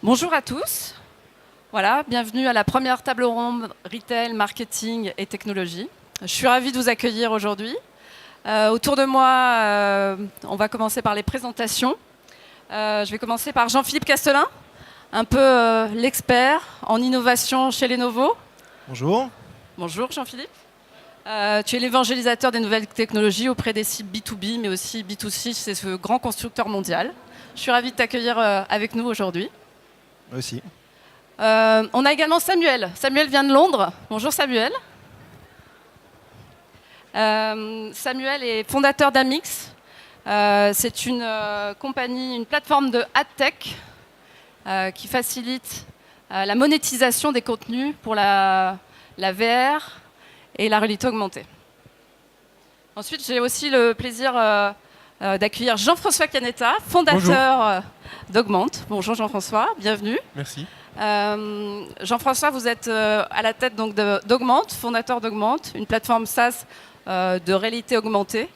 Bonjour à tous. Voilà, bienvenue à la première table ronde Retail, Marketing et Technologie. Je suis ravie de vous accueillir aujourd'hui. Autour de moi, on va commencer par les présentations. Je vais commencer par Jean-Philippe Castelin, un peu l'expert en innovation chez Lenovo. Bonjour. Bonjour Jean-Philippe. Tu es l'évangélisateur des nouvelles technologies auprès des sites B2B, mais aussi B2C, c'est ce grand constructeur mondial. Je suis ravie de t'accueillir avec nous aujourd'hui. Moi aussi. On a également Samuel. Samuel vient de Londres. Bonjour Samuel. Samuel est fondateur d'Amix. C'est une compagnie, une plateforme de AdTech qui facilite la monétisation des contenus pour la VR et la réalité augmentée. Ensuite, j'ai aussi le plaisir d'accueillir Jean-François Canetta, fondateur d'Augmente. Bonjour Jean-François, bienvenue. Merci. Jean-François, vous êtes à la tête donc d'Augmente, fondateur d'Augmente, une plateforme SaaS de réalité augmentée,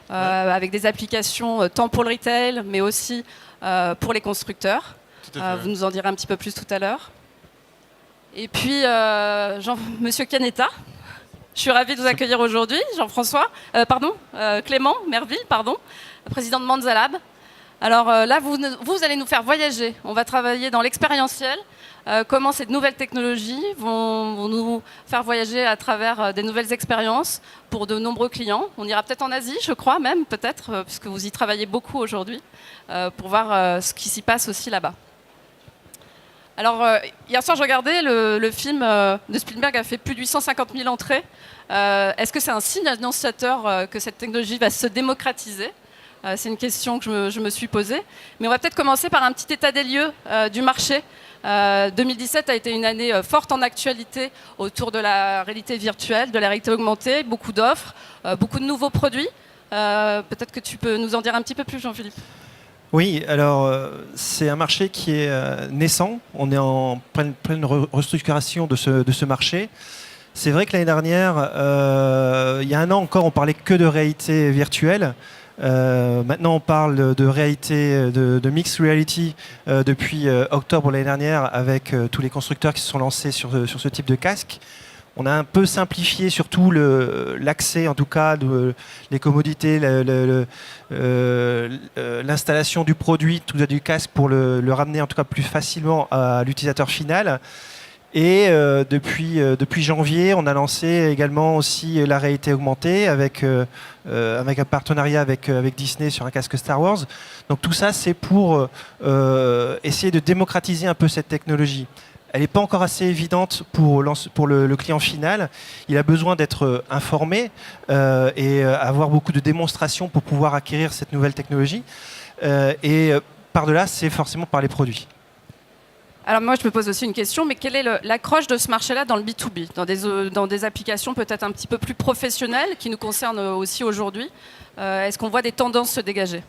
avec des applications tant pour le retail, mais aussi pour les constructeurs. Vous nous en direz un petit peu plus tout à l'heure. Et puis, Monsieur Canetta, je suis ravie de vous accueillir aujourd'hui. Jean-François, Clément Merville, président de Manzalab. Alors là, vous allez nous faire voyager. On va travailler dans l'expérientiel. Comment ces nouvelles technologies vont nous faire voyager à travers des nouvelles expériences pour de nombreux clients. On ira peut-être en Asie, je crois même, peut-être, puisque vous y travaillez beaucoup aujourd'hui, pour voir ce qui s'y passe aussi là-bas. Alors, hier soir, je regardais le film de Spielberg a fait plus de 850 000 entrées. Est-ce que c'est un signe annonciateur que cette technologie va se démocratiser ? C'est une question que je me suis posée. Mais on va peut-être commencer par un petit état des lieux du marché. 2017 a été une année forte en actualité autour de la réalité virtuelle, de la réalité augmentée, beaucoup d'offres, beaucoup de nouveaux produits. Peut-être que tu peux nous en dire un petit peu plus, Jean-Philippe. Oui, alors c'est un marché qui est naissant. On est en pleine restructuration de ce marché. C'est vrai que l'année dernière, il y a un an encore, on parlait que de réalité virtuelle. Maintenant, on parle de réalité, de mixed reality depuis octobre l'année dernière avec tous les constructeurs qui se sont lancés sur ce type de casque. On a un peu simplifié surtout l'accès, en tout cas, les commodités, l'installation du produit, tout ça, du casque pour le ramener en tout cas plus facilement à l'utilisateur final. Et depuis janvier, on a lancé également aussi la réalité augmentée avec un partenariat avec Disney sur un casque Star Wars. Donc tout ça, c'est pour essayer de démocratiser un peu cette technologie. Elle n'est pas encore assez évidente pour le client final. Il a besoin d'être informé et avoir beaucoup de démonstrations pour pouvoir acquérir cette nouvelle technologie. Et par-delà, c'est forcément par les produits. Alors moi, je me pose aussi une question, mais quelle est l'accroche de ce marché-là dans le B2B, dans des applications peut-être un petit peu plus professionnelles qui nous concernent aussi aujourd'hui? Est-ce qu'on voit des tendances se dégager?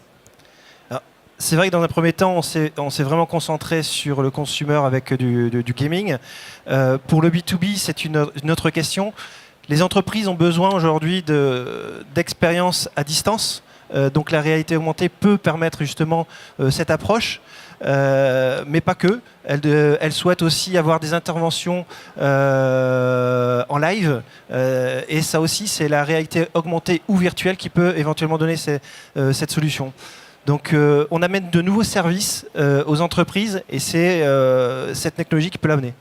C'est vrai que dans un premier temps, on s'est vraiment concentré sur le consumer avec du gaming. Pour le B2B, c'est une autre question. Les entreprises ont besoin aujourd'hui d'expériences à distance. Donc la réalité augmentée peut permettre justement cette approche. Mais pas que. Elle souhaite aussi avoir des interventions en live. Et ça aussi, c'est la réalité augmentée ou virtuelle qui peut éventuellement donner cette solution. Donc on amène de nouveaux services aux entreprises et c'est cette technologie qui peut l'amener.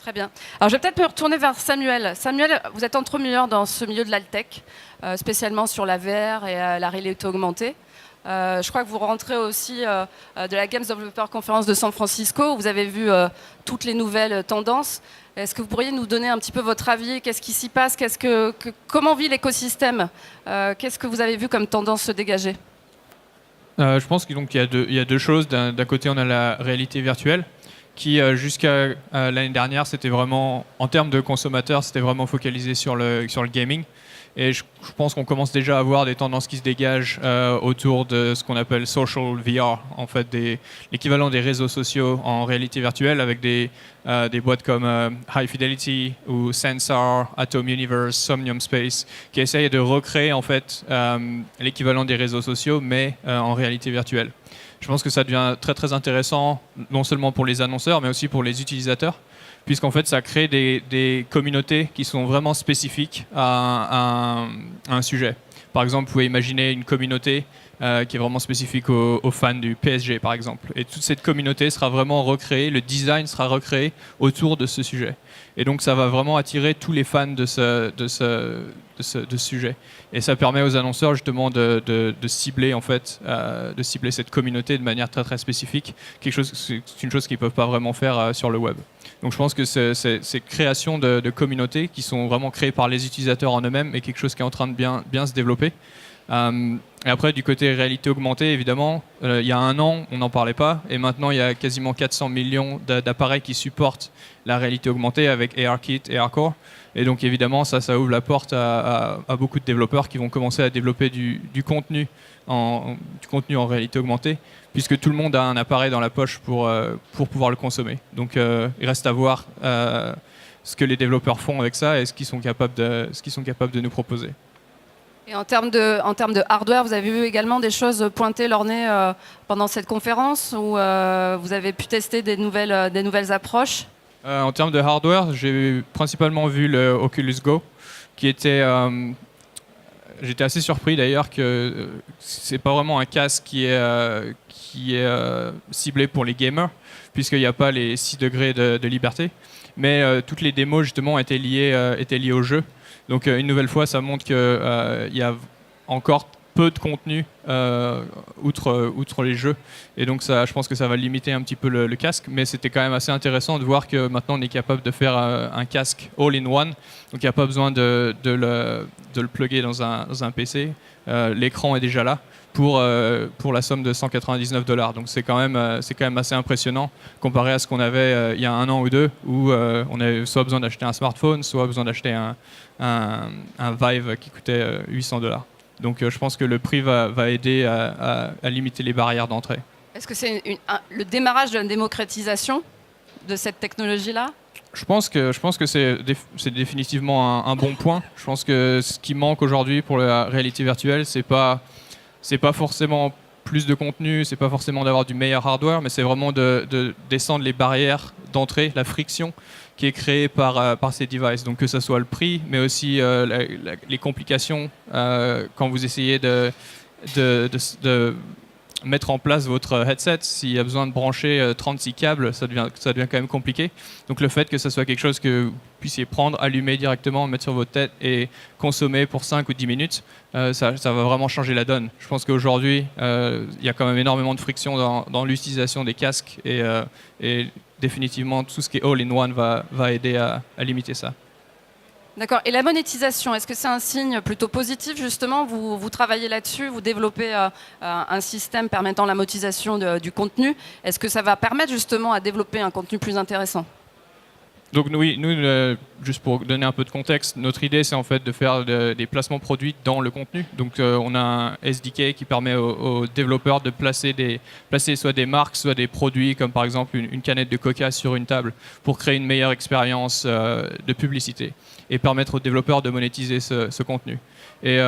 Très bien. Alors je vais peut-être me retourner vers Samuel. Samuel, vous êtes entrepreneur dans ce milieu de l'Altech, spécialement sur la VR et la réalité augmentée. Je crois que vous rentrez aussi de la Games Developer Conference de San Francisco. Vous avez vu toutes les nouvelles tendances. Est-ce que vous pourriez nous donner un petit peu votre avis? Qu'est-ce qui s'y passe? Comment vit l'écosystème? Qu'est-ce que vous avez vu comme tendance se dégager? Je pense qu'il y a deux choses. D'un côté, on a la réalité virtuelle qui, jusqu'à l'année dernière, c'était vraiment, en termes de consommateurs, c'était vraiment focalisé sur le gaming. Et je pense qu'on commence déjà à voir des tendances qui se dégagent autour de ce qu'on appelle social VR, en fait l'équivalent des réseaux sociaux en réalité virtuelle avec des boîtes comme High Fidelity ou Sensor, Atom Universe, Somnium Space, qui essayent de recréer en fait l'équivalent des réseaux sociaux, mais en réalité virtuelle. je pense que ça devient très très intéressant, non seulement pour les annonceurs, mais aussi pour les utilisateurs, puisqu'en fait ça crée des communautés qui sont vraiment spécifiques à un sujet. Par exemple, vous pouvez imaginer une communauté qui est vraiment spécifique aux fans du PSG, par exemple. Et toute cette communauté sera vraiment recréée, le design sera recréé autour de ce sujet. Et donc, ça va vraiment attirer tous les fans de ce sujet. Et ça permet aux annonceurs, justement, de cibler, en fait, de cibler cette communauté de manière très, très spécifique. C'est une chose qu'ils ne peuvent pas vraiment faire sur le web. Donc, je pense que ces créations de communautés qui sont vraiment créées par les utilisateurs en eux-mêmes est quelque chose qui est en train de bien se développer. Et après, du côté réalité augmentée, évidemment, il y a un an, on n'en parlait pas, et maintenant, il y a quasiment 400 millions d'appareils qui supportent la réalité augmentée avec ARKit et ARCore. Et donc, évidemment, ça ouvre la porte à beaucoup de développeurs qui vont commencer à développer du contenu en réalité augmentée, puisque tout le monde a un appareil dans la poche pour pouvoir le consommer. Donc, il reste à voir ce que les développeurs font avec ça et ce qu'ils sont capables de nous proposer. Et en termes de hardware, vous avez vu également des choses pointer leur nez pendant cette conférence où vous avez pu tester des nouvelles approches? En termes de hardware, j'ai principalement vu le Oculus Go, qui était... j'étais assez surpris d'ailleurs que c'est pas vraiment un casque qui est ciblé pour les gamers, puisqu'il n'y a pas les 6 degrés de liberté. Mais toutes les démos justement étaient liées au jeu. Donc une nouvelle fois, ça montre qu'il y a encore peu de contenu outre les jeux. Et donc ça, je pense que ça va limiter un petit peu le casque. Mais c'était quand même assez intéressant de voir que maintenant on est capable de faire un casque all-in-one. Donc il n'y a pas besoin de le plugger dans un PC. L'écran est déjà là pour la somme de $199. Donc c'est quand même assez impressionnant comparé à ce qu'on avait il y a un an ou deux où on avait soit besoin d'acheter un smartphone, soit besoin d'acheter un Vive qui coûtait $800. Donc je pense que le prix va aider à limiter les barrières d'entrée. Est-ce que c'est le démarrage de la démocratisation de cette technologie-là? Je pense que c'est définitivement un bon point. Je pense que ce qui manque aujourd'hui pour la réalité virtuelle, c'est pas forcément plus de contenu, c'est pas forcément d'avoir du meilleur hardware, mais c'est vraiment de descendre les barrières d'entrée, la friction qui est créée par ces devices. Donc que ce soit le prix, mais aussi les complications quand vous essayez de mettre en place votre headset. S'il y a besoin de brancher 36 câbles, ça devient quand même compliqué. Donc le fait que ce soit quelque chose que vous puissiez prendre, allumer directement, mettre sur votre tête et consommer pour 5 ou 10 minutes, ça va vraiment changer la donne. Je pense qu'aujourd'hui, il y a quand même énormément de friction dans l'utilisation des casques et définitivement tout ce qui est all-in-one va aider à limiter ça. D'accord. Et la monétisation, est-ce que c'est un signe plutôt positif justement? Vous travaillez là-dessus, vous développez un système permettant la monétisation du contenu. Est-ce que ça va permettre justement à développer un contenu plus intéressant? Donc oui, nous, juste pour donner un peu de contexte, notre idée c'est en fait de faire des placements produits dans le contenu. Donc on a un SDK qui permet aux développeurs de placer soit des marques, soit des produits comme par exemple une canette de Coca sur une table pour créer une meilleure expérience de publicité et permettre aux développeurs de monétiser ce contenu. Et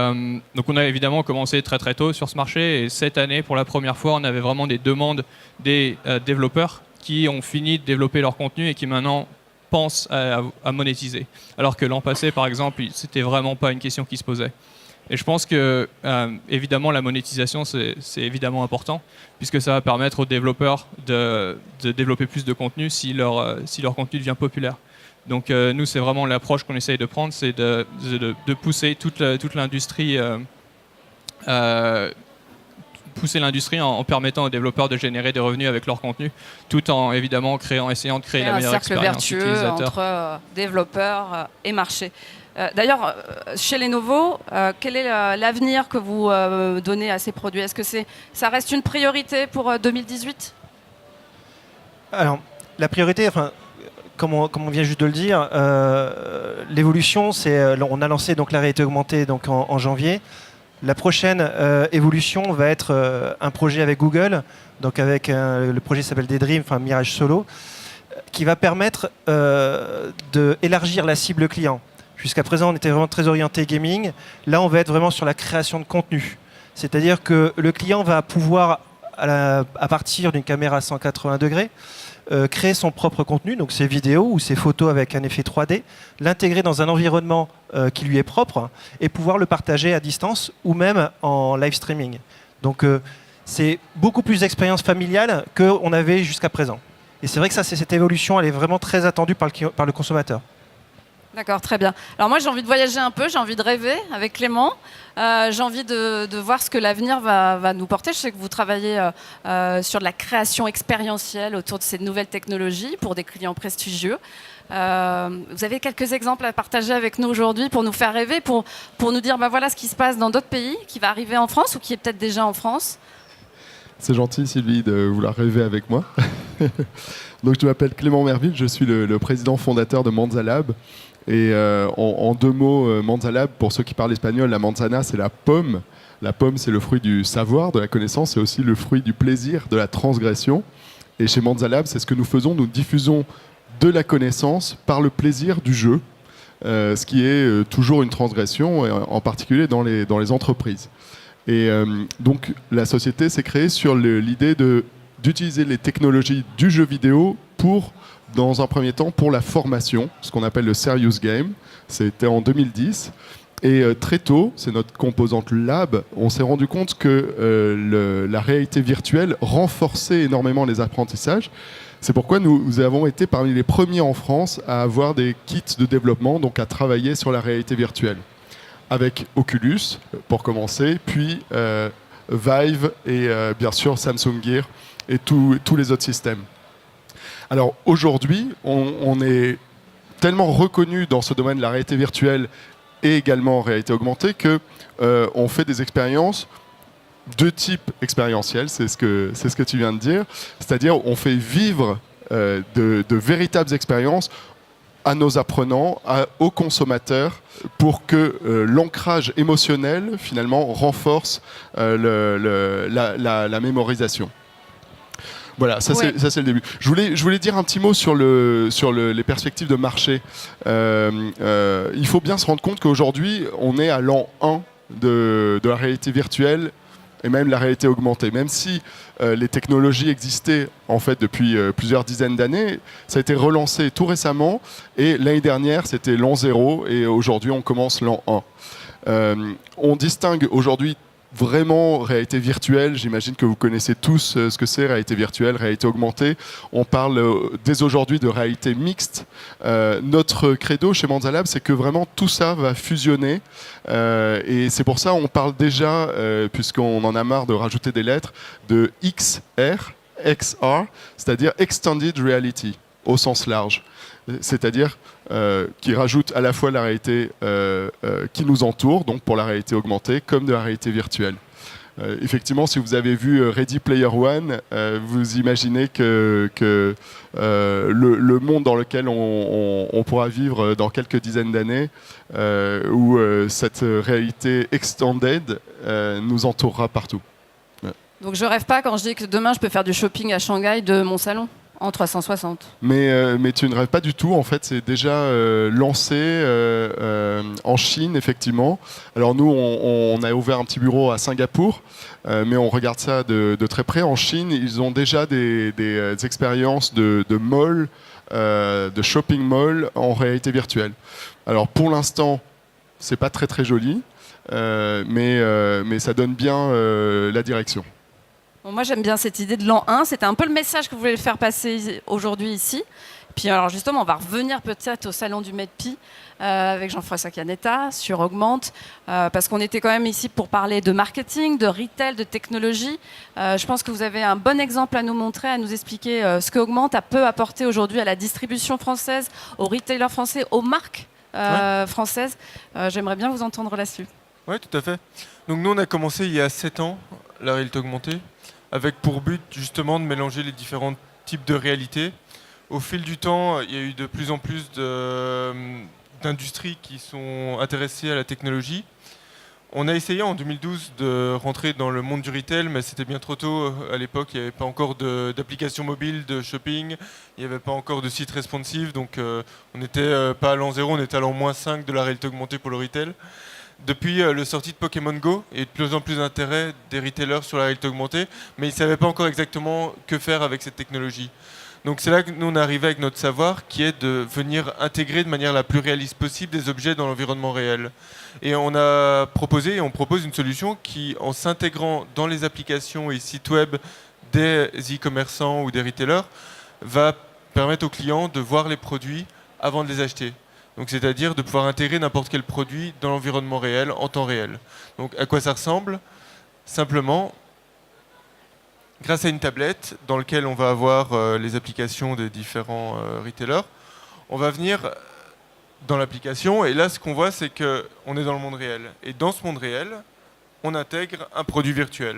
donc on a évidemment commencé très très tôt sur ce marché et cette année pour la première fois on avait vraiment des demandes des développeurs qui ont fini de développer leur contenu et qui maintenant pensent à monétiser. Alors que l'an passé, par exemple, c'était vraiment pas une question qui se posait. Et je pense que, évidemment, la monétisation, c'est évidemment important, puisque ça va permettre aux développeurs de développer plus de contenu si leur contenu devient populaire. Donc nous, c'est vraiment l'approche qu'on essaye de prendre, c'est de pousser toute l'industrie pousser l'industrie en permettant aux développeurs de générer des revenus avec leur contenu, tout en évidemment essayant de créer la meilleure expérience utilisateur. Un cercle vertueux entre développeurs et marché. D'ailleurs, chez Lenovo, quel est l'avenir que vous donnez à ces produits? Est-ce que ça reste une priorité pour 2018? Alors, la priorité, comme on vient juste de le dire, l'évolution, on a lancé donc la réalité augmentée donc en janvier. La prochaine évolution va être un projet avec Google, donc avec le projet s'appelle Daydream, Mirage Solo, qui va permettre d'élargir la cible client. Jusqu'à présent, on était vraiment très orienté gaming. Là, on va être vraiment sur la création de contenu. C'est-à-dire que le client va pouvoir à partir d'une caméra 180 degrés, créer son propre contenu, donc ses vidéos ou ses photos avec un effet 3D, l'intégrer dans un environnement qui lui est propre et pouvoir le partager à distance ou même en live streaming. Donc c'est beaucoup plus d'expérience familiale qu'on avait jusqu'à présent. Et c'est vrai que cette évolution, elle est vraiment très attendue par le consommateur. D'accord, très bien. Alors moi, j'ai envie de voyager un peu, j'ai envie de rêver avec Clément. J'ai envie de voir ce que l'avenir va nous porter. Je sais que vous travaillez sur de la création expérientielle autour de ces nouvelles technologies pour des clients prestigieux. Vous avez quelques exemples à partager avec nous aujourd'hui pour nous faire rêver, pour nous dire voilà ce qui se passe dans d'autres pays, qui va arriver en France ou qui est peut-être déjà en France. C'est gentil, Sylvie, de vouloir rêver avec moi. Donc, je m'appelle Clément Merville, je suis le président fondateur de Manza Lab. Et en deux mots, Manza Lab, pour ceux qui parlent espagnol, la manzana, c'est la pomme. La pomme, c'est le fruit du savoir, de la connaissance, c'est aussi le fruit du plaisir, de la transgression. Et chez Manza Lab, c'est ce que nous faisons, nous diffusons de la connaissance par le plaisir du jeu, ce qui est toujours une transgression, en particulier dans les entreprises. Et donc, la société s'est créée sur l'idée d'utiliser les technologies du jeu vidéo dans un premier temps, pour la formation, ce qu'on appelle le Serious Game. C'était en 2010. Et très tôt, c'est notre composante lab, on s'est rendu compte que la réalité virtuelle renforçait énormément les apprentissages. C'est pourquoi nous avons été parmi les premiers en France à avoir des kits de développement, donc à travailler sur la réalité virtuelle. Avec Oculus, pour commencer, puis Vive et bien sûr Samsung Gear et tous les autres systèmes. Alors aujourd'hui, on est tellement reconnu dans ce domaine de la réalité virtuelle et également en réalité augmentée qu'on fait des expériences de type expérientiel, c'est ce que tu viens de dire, c'est-à-dire on fait vivre de véritables expériences à nos apprenants, aux consommateurs, pour que l'ancrage émotionnel finalement renforce la mémorisation. Voilà, ça c'est le début. Je voulais dire un petit mot sur les perspectives de marché. Il faut bien se rendre compte qu'aujourd'hui, on est à l'an 1 de la réalité virtuelle et même la réalité augmentée. Même si les technologies existaient en fait depuis plusieurs dizaines d'années, ça a été relancé tout récemment et l'année dernière, c'était l'an 0 et aujourd'hui, on commence l'an 1. On distingue aujourd'hui vraiment réalité virtuelle, j'imagine que vous connaissez tous ce que c'est, réalité virtuelle, réalité augmentée. On parle dès aujourd'hui de réalité mixte. Notre credo chez Manza Lab, c'est que vraiment tout ça va fusionner. Et c'est pour ça qu'on parle déjà, puisqu'on en a marre de rajouter des lettres, de XR, c'est-à-dire Extended Reality, au sens large. C'est-à-dire qui rajoute à la fois la réalité qui nous entoure, donc pour la réalité augmentée, comme de la réalité virtuelle. Effectivement, si vous avez vu Ready Player One, vous imaginez que le monde dans lequel on pourra vivre dans quelques dizaines d'années, où cette réalité extended nous entourera partout. Donc je rêve pas quand je dis que demain je peux faire du shopping à Shanghai de mon salon en 360. Mais tu ne rêves pas du tout, en fait, c'est déjà lancé en Chine, effectivement. Alors nous, on a ouvert un petit bureau à Singapour, mais on regarde ça de très près. En Chine, ils ont déjà des expériences de mall, de shopping mall en réalité virtuelle. Alors pour l'instant, c'est pas très très joli, mais ça donne bien la direction. Bon, moi j'aime bien cette idée de l'an 1, c'était un peu le message que vous voulez faire passer aujourd'hui ici. Puis alors justement, on va revenir peut-être au salon du MEDPI avec Jean-François Canetta sur Augmente, parce qu'on était quand même ici pour parler de marketing, de retail, de technologie. Je pense que vous avez un bon exemple à nous montrer, à nous expliquer ce que Augmente peut apporter aujourd'hui à la distribution française, aux retailers français, aux marques françaises. J'aimerais bien vous entendre là-dessus. Oui, tout à fait. Donc nous, on a commencé il y a 7 ans, la réalité augmentée, avec pour but justement de mélanger les différents types de réalités. Au fil du temps, il y a eu de plus en plus d'industries qui sont intéressées à la technologie. On a essayé en 2012 de rentrer dans le monde du retail, mais c'était bien trop tôt. À l'époque, il n'y avait pas encore d'applications mobiles de shopping, il n'y avait pas encore de site responsive, donc on n'était pas à l'an 0, on était à l'an -5 de la réalité augmentée pour le retail. depuis le sortie de Pokémon Go, il y a de plus en plus d'intérêt des retailers sur la réalité augmentée, mais ils ne savaient pas encore exactement que faire avec cette technologie. Donc c'est là que nous on est arrivé avec notre savoir, qui est de venir intégrer de manière la plus réaliste possible des objets dans l'environnement réel. Et on a proposé, et on propose une solution qui, en s'intégrant dans les applications et sites web des e-commerçants ou des retailers, va permettre aux clients de voir les produits avant de les acheter. Donc c'est-à-dire de pouvoir intégrer n'importe quel produit dans l'environnement réel en temps réel. Donc à quoi ça ressemble ? Simplement, grâce à une tablette dans laquelle on va avoir les applications des différents retailers, on va venir dans l'application et là ce qu'on voit c'est qu'on est dans le monde réel. Et dans ce monde réel, on intègre un produit virtuel.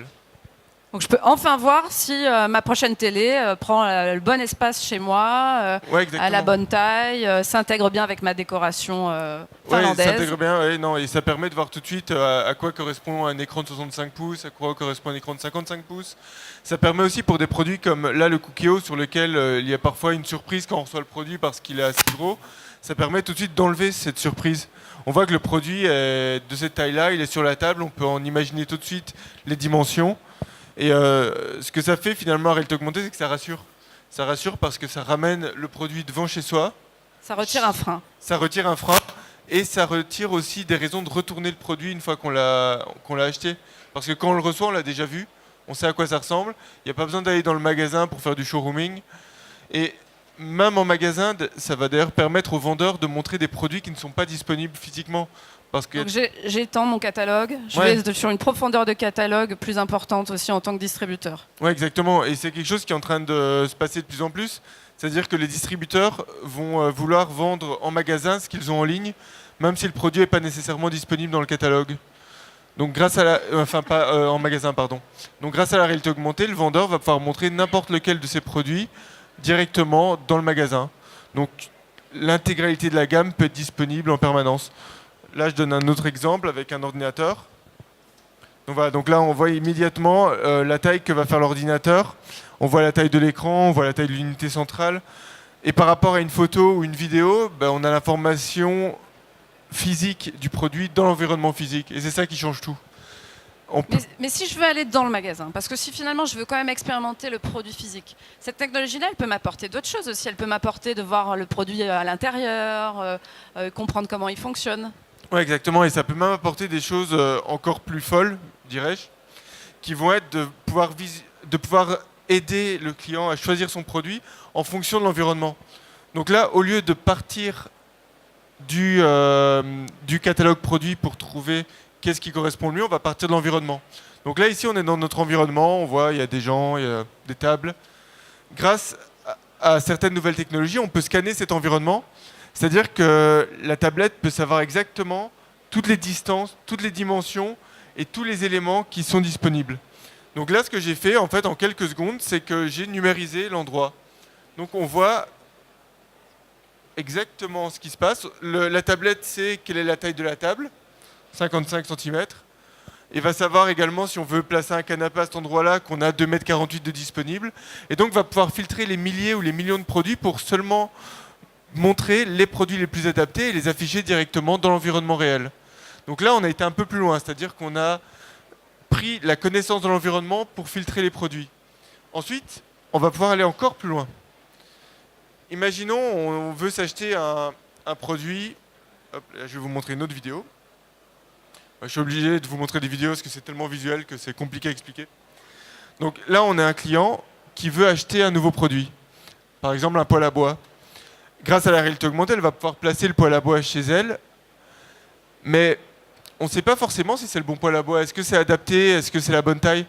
Donc je peux enfin voir si ma prochaine télé prend le bon espace chez moi, Ouais, à la bonne taille, s'intègre bien avec ma décoration Ouais, finlandaise. ça s'intègre bien, ouais, non, et ça permet de voir tout de suite à quoi correspond un écran de 65 pouces, à quoi correspond un écran de 55 pouces. Ça permet aussi pour des produits comme là le Cookéo sur lequel il y a parfois une surprise quand on reçoit le produit parce qu'il est assez gros. Ça permet tout de suite d'enlever cette surprise. On voit que le produit est de cette taille-là, il est sur la table, on peut en imaginer tout de suite les dimensions. Et ce que ça fait finalement à réalité augmentée, c'est que ça rassure. Ça rassure parce que ça ramène le produit devant chez soi. Ça retire un frein. Ça retire un frein et ça retire aussi des raisons de retourner le produit une fois qu'on l'a acheté. Parce que quand on le reçoit, on l'a déjà vu, on sait à quoi ça ressemble. Il n'y a pas besoin d'aller dans le magasin pour faire du showrooming. Et même en magasin, ça va d'ailleurs permettre aux vendeurs de montrer des produits qui ne sont pas disponibles physiquement. Parce que Donc j'étends mon catalogue, je Ouais. vais sur une profondeur de catalogue plus importante aussi en tant que distributeur. ouais, exactement. Et c'est quelque chose qui est en train de se passer de plus en plus. C'est-à-dire que les distributeurs vont vouloir vendre en magasin ce qu'ils ont en ligne, même si le produit n'est pas nécessairement disponible dans le catalogue. Donc grâce à la, enfin pas en magasin, pardon. Donc grâce à la réalité augmentée, le vendeur va pouvoir montrer n'importe lequel de ses produits directement dans le magasin. Donc l'intégralité de la gamme peut être disponible en permanence. Là, je donne un autre exemple avec un ordinateur. Donc voilà, donc là, on voit immédiatement la taille que va faire l'ordinateur. On voit la taille de l'écran, on voit la taille de l'unité centrale. Et par rapport à une photo ou une vidéo, on a l'information physique du produit dans l'environnement physique. Et c'est ça qui change tout. Mais si je veux aller dans le magasin, parce que si finalement je veux quand même expérimenter le produit physique, cette technologie-là, elle peut m'apporter d'autres choses aussi. Elle peut m'apporter de voir le produit à l'intérieur, comprendre comment il fonctionne. Oui, exactement. Et ça peut même apporter des choses encore plus folles, dirais-je, qui vont être de pouvoir aider le client à choisir son produit en fonction de l'environnement. Donc là, au lieu de partir du catalogue produit pour trouver qu'est-ce qui correspond le mieux, on va partir de l'environnement. Donc là, ici, on est dans notre environnement, on voit, il y a des gens, il y a des tables. Grâce à certaines nouvelles technologies, on peut scanner cet environnement. C'est-à-dire que la tablette peut savoir exactement toutes les distances, toutes les dimensions et tous les éléments qui sont disponibles. Donc là, ce que j'ai fait, en fait, en quelques secondes, c'est que j'ai numérisé l'endroit. Donc on voit exactement ce qui se passe. La tablette sait quelle est la taille de la table, 55 cm. Et va savoir également si on veut placer un canapé à cet endroit-là, qu'on a 2,48 m de disponible. Et donc va pouvoir filtrer les milliers ou les millions de produits pour seulement montrer les produits les plus adaptés et les afficher directement dans l'environnement réel. Donc là, on a été un peu plus loin, c'est-à-dire qu'on a pris la connaissance de l'environnement pour filtrer les produits. Ensuite, on va pouvoir aller encore plus loin. Imaginons, on veut s'acheter un produit. Hop, là, je vais vous montrer une autre vidéo. Je suis obligé de vous montrer des vidéos parce que c'est tellement visuel que c'est compliqué à expliquer. Donc là, on a un client qui veut acheter un nouveau produit. Par exemple, un poêle à bois. Grâce à la réalité augmentée, elle va pouvoir placer le poêle à bois chez elle. Mais on ne sait pas forcément si c'est le bon poêle à bois. Est-ce que c'est adapté? Est-ce que c'est la bonne taille?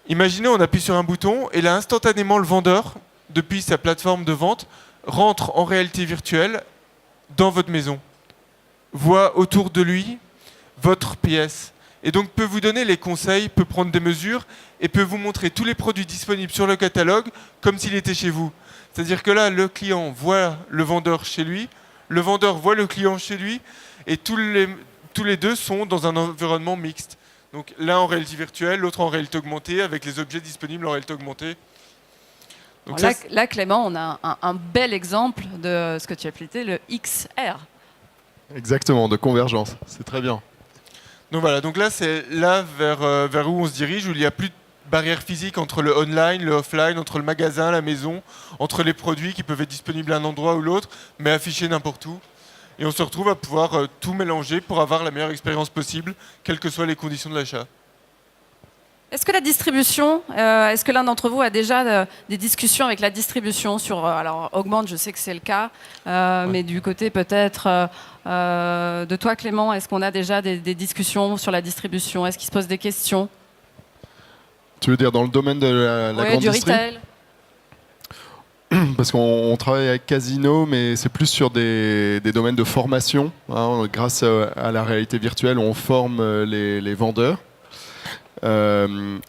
Imaginez, on appuie sur un bouton et là, instantanément, le vendeur, depuis sa plateforme de vente, rentre en réalité virtuelle dans votre maison. Voit autour de lui votre pièce. Et donc peut vous donner les conseils, peut prendre des mesures et peut vous montrer tous les produits disponibles sur le catalogue comme s'il était chez vous. C'est-à-dire que là, le client voit le vendeur chez lui, le vendeur voit le client chez lui, et tous les deux sont dans un environnement mixte. Donc l'un en réalité virtuelle, l'autre en réalité augmentée, avec les objets disponibles en réalité augmentée. Donc Là, Clément, on a un bel exemple de ce que tu as appelé le XR. Exactement, de convergence. C'est très bien. Donc voilà, donc là c'est là vers où on se dirige, où il n'y a plus de barrière physique entre le online, le offline, entre le magasin, la maison, entre les produits qui peuvent être disponibles à un endroit ou l'autre, mais affichés n'importe où. Et on se retrouve à pouvoir tout mélanger pour avoir la meilleure expérience possible, quelles que soient les conditions de l'achat. Est-ce que la distribution, est-ce que l'un d'entre vous a déjà des discussions avec la distribution sur, alors Augmente, je sais que c'est le cas, mais du côté peut-être de toi Clément, est-ce qu'on a déjà des discussions sur la distribution? Est-ce qu'il se pose des questions? Tu veux dire dans le domaine de la Ouais, grande du distri? retail. Parce qu'on travaille avec Casino, mais c'est plus sur des domaines de formation. Hein. Grâce à la réalité virtuelle, on forme les vendeurs. On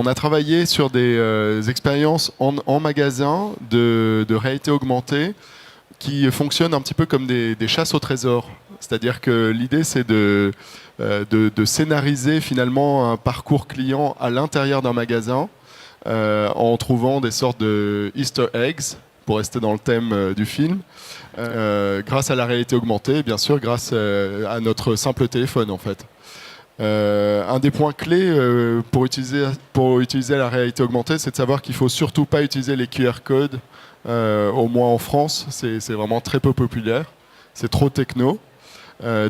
a travaillé sur des expériences en magasin de réalité augmentée qui fonctionnent un petit peu comme des chasses au trésor. C'est-à-dire que l'idée, c'est de scénariser finalement un parcours client à l'intérieur d'un magasin en trouvant des sortes de Easter eggs, pour rester dans le thème du film, grâce à la réalité augmentée, bien sûr, grâce à notre simple téléphone en fait. Un des points clés pour utiliser la réalité augmentée, c'est de savoir qu'il ne faut surtout pas utiliser les QR codes, au moins en France, c'est vraiment très peu populaire, c'est trop techno,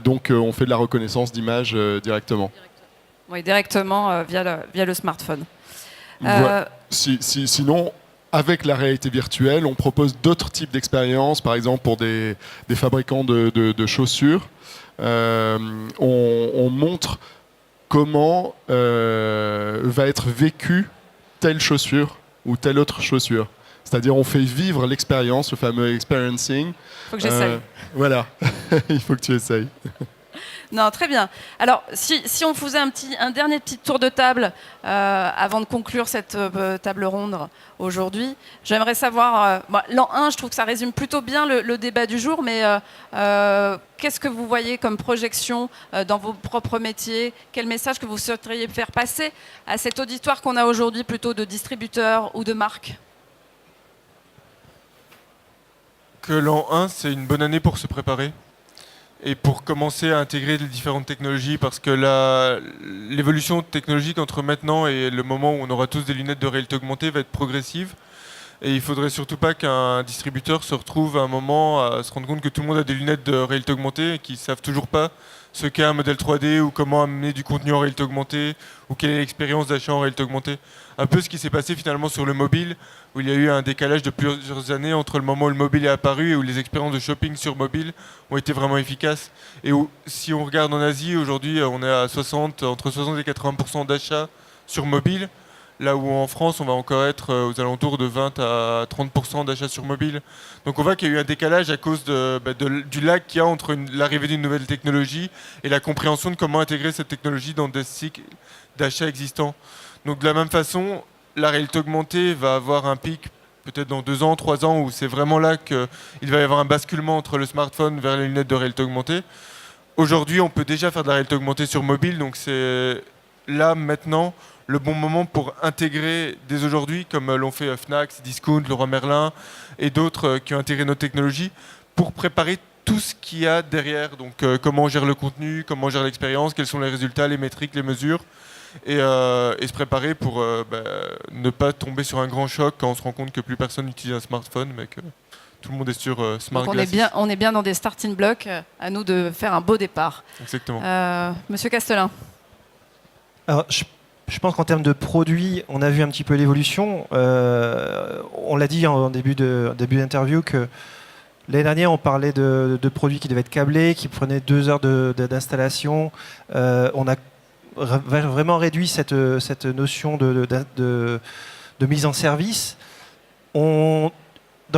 donc on fait de la reconnaissance d'image directement. Oui, directement via le smartphone. Sinon, avec la réalité virtuelle, on propose d'autres types d'expériences, par exemple pour des fabricants de chaussures, on montre comment va être vécue telle chaussure ou telle autre chaussure. C'est-à-dire on fait vivre l'expérience, le fameux experiencing. Il faut que j'essaye. Voilà, il faut que tu essayes. Non, très bien. Alors, si on faisait un dernier petit tour de table avant de conclure cette table ronde aujourd'hui, j'aimerais savoir, l'an 1, je trouve que ça résume plutôt bien le débat du jour, mais qu'est-ce que vous voyez comme projection dans vos propres métiers? Quel message que vous souhaiteriez faire passer à cet auditoire qu'on a aujourd'hui, plutôt de distributeurs ou de marques? Que l'an 1, c'est une bonne année pour se préparer et pour commencer à intégrer les différentes technologies, parce que l'évolution technologique entre maintenant et le moment où on aura tous des lunettes de réalité augmentée va être progressive. Et il ne faudrait surtout pas qu'un distributeur se retrouve à un moment à se rendre compte que tout le monde a des lunettes de réalité augmentée et qu'ils ne savent toujours pas ce qu'est un modèle 3D ou comment amener du contenu en réalité augmentée ou quelle est l'expérience d'achat en réalité augmentée. Un peu ce qui s'est passé finalement sur le mobile, où il y a eu un décalage de plusieurs années entre le moment où le mobile est apparu et où les expériences de shopping sur mobile ont été vraiment efficaces. Et où, si on regarde en Asie, aujourd'hui on est à entre 60 et 80% d'achats sur mobile. Là où en France, on va encore être aux alentours de 20 à 30% d'achats sur mobile. Donc on voit qu'il y a eu un décalage à cause du lag qu'il y a entre l'arrivée d'une nouvelle technologie et la compréhension de comment intégrer cette technologie dans des cycles d'achat existants. Donc de la même façon, la réalité augmentée va avoir un pic peut-être dans 2 ans, 3 ans, où c'est vraiment là qu'il va y avoir un basculement entre le smartphone vers les lunettes de réalité augmentée. Aujourd'hui, on peut déjà faire de la réalité augmentée sur mobile, donc c'est là maintenant le bon moment pour intégrer dès aujourd'hui, comme l'ont fait Fnac, Discount, Leroy Merlin et d'autres qui ont intégré nos technologies, pour préparer tout ce qu'il y a derrière. Donc comment on gère le contenu, comment on gère l'expérience, quels sont les résultats, les métriques, les mesures, et se préparer pour ne pas tomber sur un grand choc quand on se rend compte que plus personne n'utilise un smartphone, mais que tout le monde est sur Smart Donc Glasses. on est bien dans des starting blocks, à nous de faire un beau départ. Exactement. Monsieur Castelin. Alors, je pense qu'en termes de produits, on a vu un petit peu l'évolution. On l'a dit en début d'interview que l'année dernière, on parlait de produits qui devaient être câblés, qui prenaient 2 heures d'installation. On a vraiment réduit cette notion de mise en service. Dans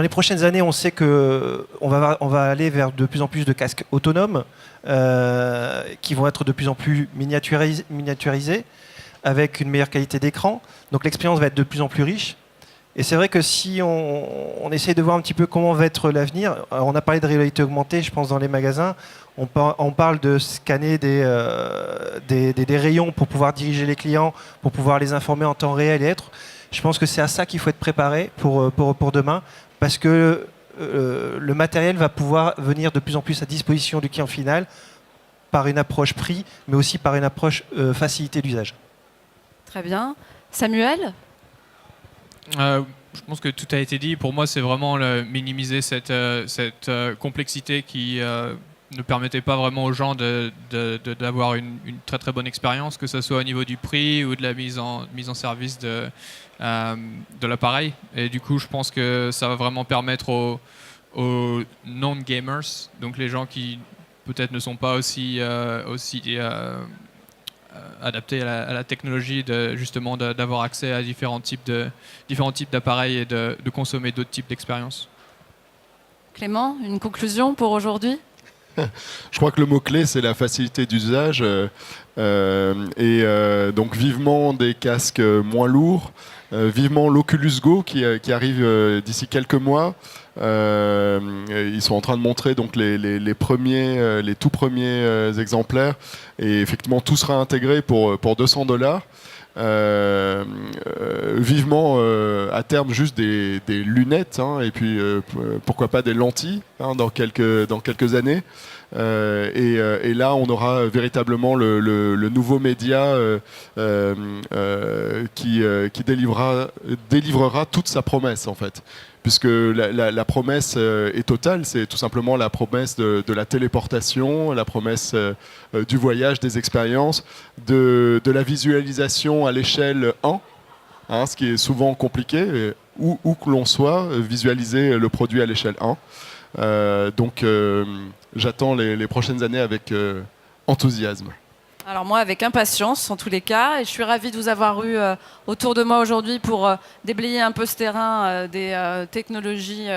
les prochaines années, on sait qu'on va aller vers de plus en plus de casques autonomes qui vont être de plus en plus miniaturisés, avec une meilleure qualité d'écran. Donc l'expérience va être de plus en plus riche. Et c'est vrai que si on essaye de voir un petit peu comment va être l'avenir, on a parlé de réalité augmentée, je pense, dans les magasins, on parle de scanner des rayons pour pouvoir diriger les clients, pour pouvoir les informer en temps réel et être. Je pense que c'est à ça qu'il faut être préparé pour demain, parce que le matériel va pouvoir venir de plus en plus à disposition du client final par une approche prix, mais aussi par une approche facilité d'usage. Très bien. Samuel? Je pense que tout a été dit. Pour moi, c'est vraiment minimiser cette complexité qui ne permettait pas vraiment aux gens d'avoir une très très bonne expérience, que ce soit au niveau du prix ou de la mise en service de l'appareil. Et du coup, je pense que ça va vraiment permettre aux non-gamers, donc les gens qui peut-être ne sont pas aussi adaptés à la technologie, justement d'avoir accès à différents types d'appareils et de consommer d'autres types d'expériences. Clément, une conclusion pour aujourd'hui? Je crois que le mot-clé, c'est la facilité d'usage. Donc vivement des casques moins lourds, vivement l'Oculus Go qui arrive d'ici quelques mois. Ils sont en train de montrer donc les tout premiers exemplaires. Et effectivement, tout sera intégré pour $200. Vivement à terme juste des lunettes, hein, et puis pourquoi pas des lentilles, hein, dans quelques années. Et là, on aura véritablement le nouveau média qui délivrera toute sa promesse, en fait. Puisque la promesse est totale, c'est tout simplement la promesse de la téléportation, la promesse du voyage, des expériences, de la visualisation à l'échelle 1, hein, ce qui est souvent compliqué, où que l'on soit, visualiser le produit à l'échelle 1. Donc j'attends les prochaines années avec enthousiasme. Alors moi, avec impatience, en tous les cas, et je suis ravie de vous avoir eu autour de moi aujourd'hui pour déblayer un peu ce terrain des technologies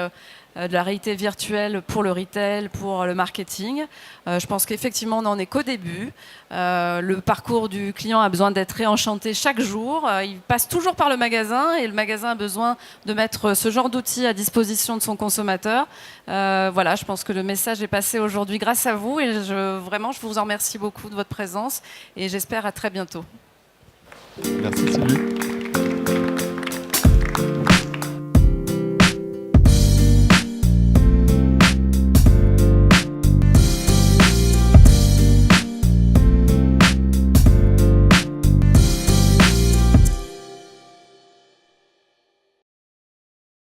de la réalité virtuelle pour le retail, pour le marketing. Je pense qu'effectivement, on n'en est qu'au début. Le parcours du client a besoin d'être réenchanté chaque jour. Il passe toujours par le magasin et le magasin a besoin de mettre ce genre d'outils à disposition de son consommateur. Voilà, je pense que le message est passé aujourd'hui grâce à vous et vraiment, je vous en remercie beaucoup de votre présence et j'espère à très bientôt. Merci Sylvie.